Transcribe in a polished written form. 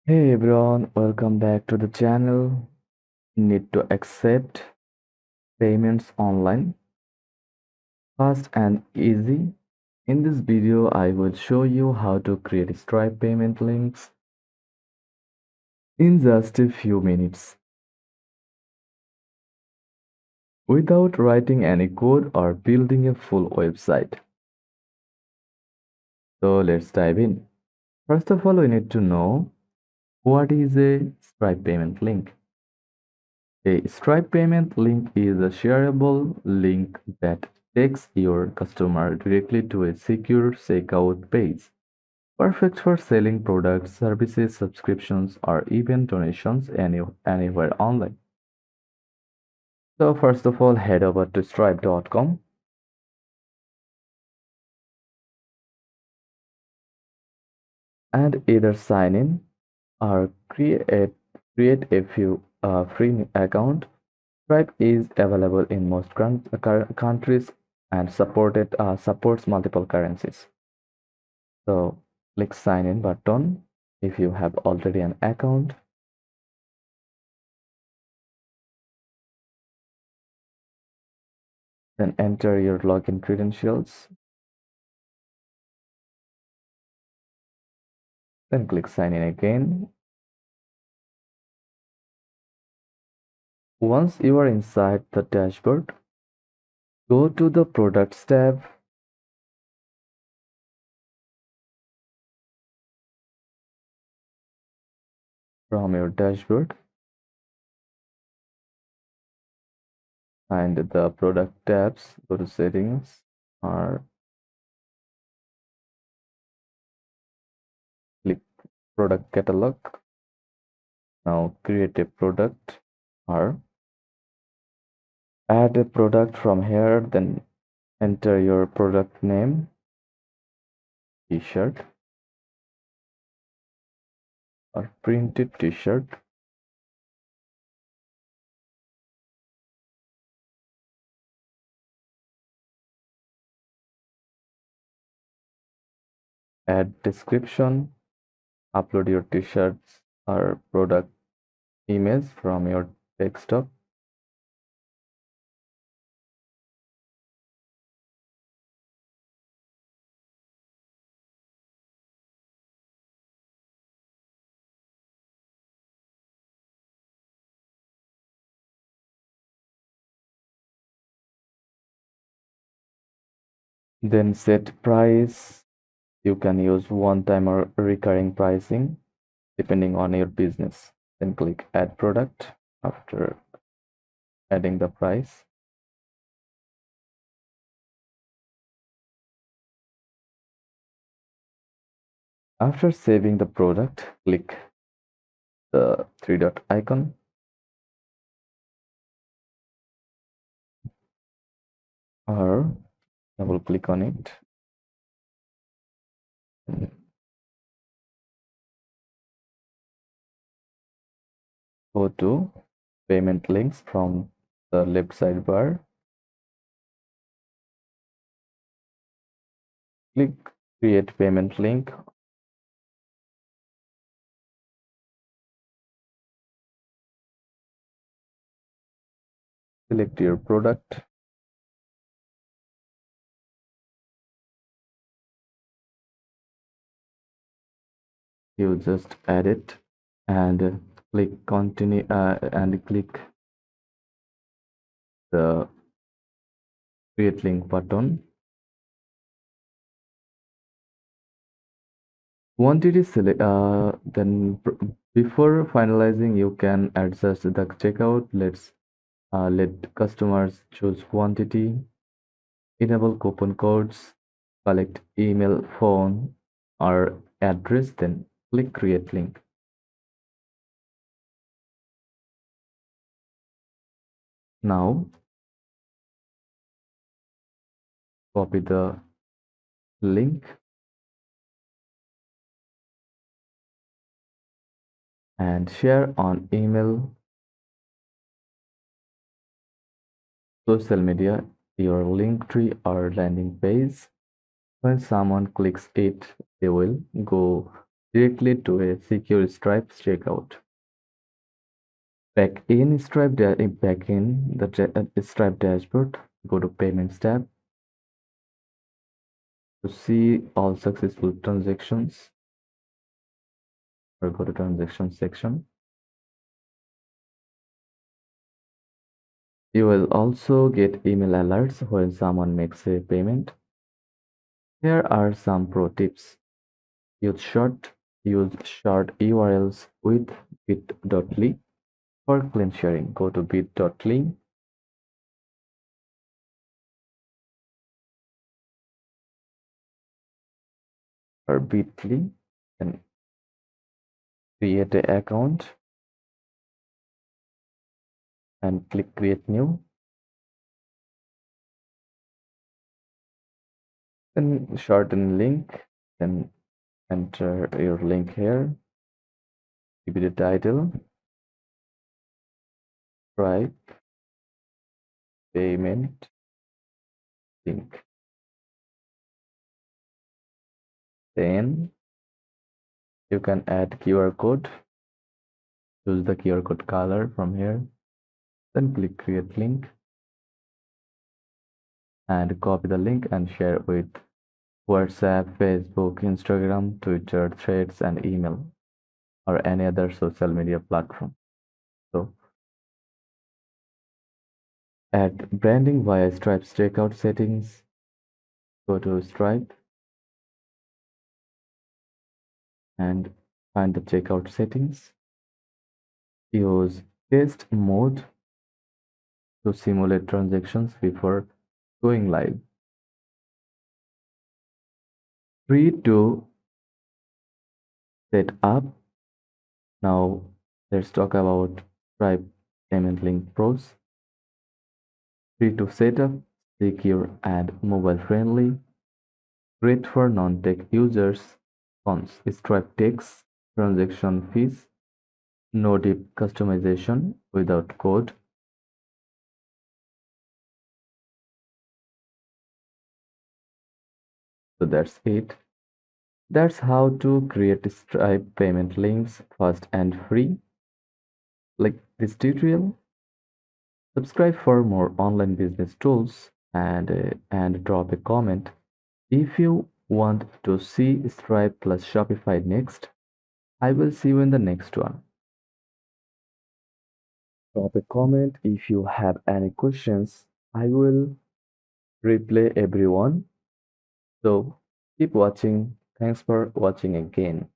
Hey everyone, welcome back to the channel. Need to accept payments online fast and easy. In this video, I will show you how to create Stripe payment links in just a few minutes without writing any code or building a full website. So let's dive in. First of all, we need to know what is a Stripe payment link. A Stripe payment link is a shareable link that takes your customer directly to a secure checkout page, perfect for selling products, services, subscriptions, or even donations anywhere online. So first of all, head over to stripe.com and either sign in or create a few free account. Stripe is available in most countries and supports multiple currencies. So click sign in button if you have already an account. Then enter your login credentials. Then click sign in again. Once you are inside the dashboard, go to the products tab. From your dashboard, find the product tabs, go to settings or click product catalog. Now create a product or add a product from here, then enter your product name, t-shirt or printed t-shirt. Add description, upload your t-shirts or product image from your desktop. Then set price. You can use one-time or recurring pricing depending on your business. Then click add product after adding the price. After saving the product, click the three dot icon or double click on it. Go to payment links from the left sidebar. Click create payment link. Select your product. You just add it and click continue and click the create link button. Once it is select, then before finalizing, you can adjust the checkout. Let customers choose quantity, enable coupon codes, collect email, phone, or address. Then click create link. Now copy the link and share on email, social media, your link tree or landing page. When someone clicks it, they will go directly to a secure Stripe checkout. Back in the Stripe dashboard, go to Payments tab to see all successful transactions, or go to Transactions section. You will also get email alerts when someone makes a payment. Here are some pro tips. Use short Use short URLs with bit.ly for clean sharing. Go to bit.ly or bit.ly and create an account and click create new. Then shorten link. Then enter your link here. Give it a title. Stripe payment link. Then you can add QR code. Choose the QR code color from here. Then click create link and copy the link and share with WhatsApp, Facebook, Instagram, Twitter, Threads, and email, or any other social media platform. So add branding via Stripe's checkout settings. Go to Stripe and find the checkout settings. Use test mode to simulate transactions before going live. Free to set up. Now let's talk about Stripe Payment Link Pros. Free to set up, secure, and mobile friendly. Great for non-tech users. Cons: Stripe takes transaction fees, no deep customization without code. So that's it. That's how to create Stripe payment links fast and free. Like this tutorial, subscribe for more online business tools and drop a comment if you want to see Stripe plus Shopify next. I will see you in the next one. Drop a comment if you have any questions. I will reply everyone. So keep watching. Thanks for watching again.